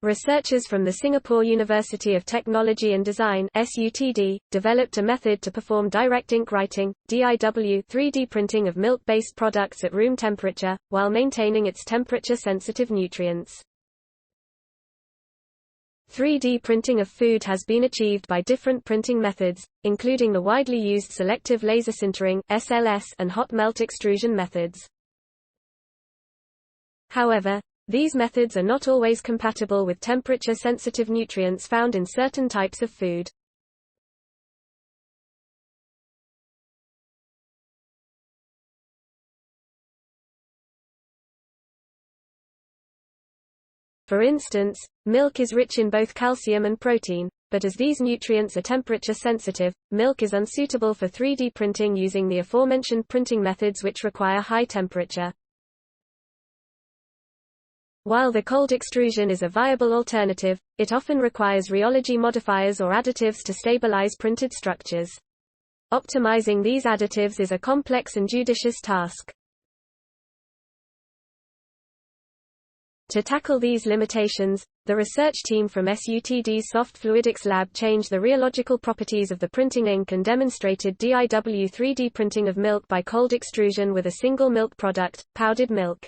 Researchers from the Singapore University of Technology and Design (SUTD) developed a method to perform direct ink writing (DIW) 3D printing of milk-based products at room temperature, while maintaining its temperature-sensitive nutrients. 3D printing of food has been achieved by different printing methods, including the widely used selective laser sintering (SLS) and hot melt extrusion methods. However, these methods are not always compatible with temperature-sensitive nutrients found in certain types of food. For instance, milk is rich in both calcium and protein, but as these nutrients are temperature-sensitive, milk is unsuitable for 3D printing using the aforementioned printing methods which require high temperature. While the cold extrusion is a viable alternative, it often requires rheology modifiers or additives to stabilize printed structures. Optimizing these additives is a complex and judicious task. To tackle these limitations, the research team from SUTD's Soft Fluidics Lab changed the rheological properties of the printing ink and demonstrated DIW 3D printing of milk by cold extrusion with a single milk product, powdered milk.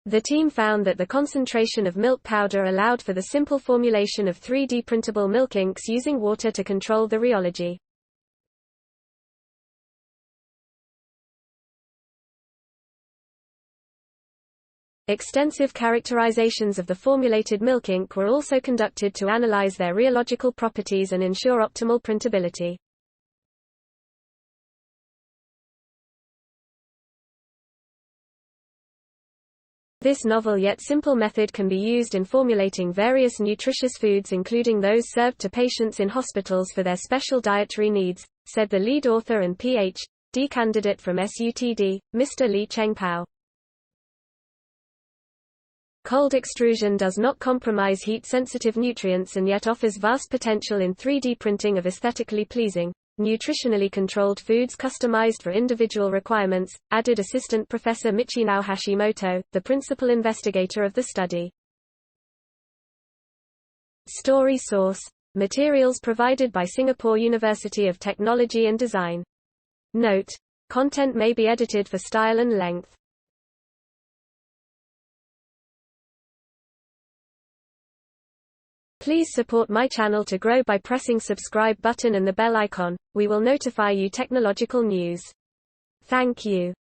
The team found that the concentration of milk powder allowed for the simple formulation of 3D printable milk inks using water to control the rheology. Extensive characterizations of the formulated milk ink were also conducted to analyze their rheological properties and ensure optimal printability. This novel yet simple method can be used in formulating various nutritious foods including those served to patients in hospitals for their special dietary needs, said the lead author and Ph.D. candidate from SUTD, Mr. Lee Cheng-Pao. Cold extrusion does not compromise heat-sensitive nutrients and yet offers vast potential in 3D printing of aesthetically pleasing, nutritionally controlled foods customized for individual requirements, added Assistant Professor Michinao Hashimoto, the principal investigator of the study. Story source: materials provided by Singapore University of Technology and Design. Note: content may be edited for style and length. Please support my channel to grow by pressing subscribe button and the bell icon. We will notify you technological news. Thank you.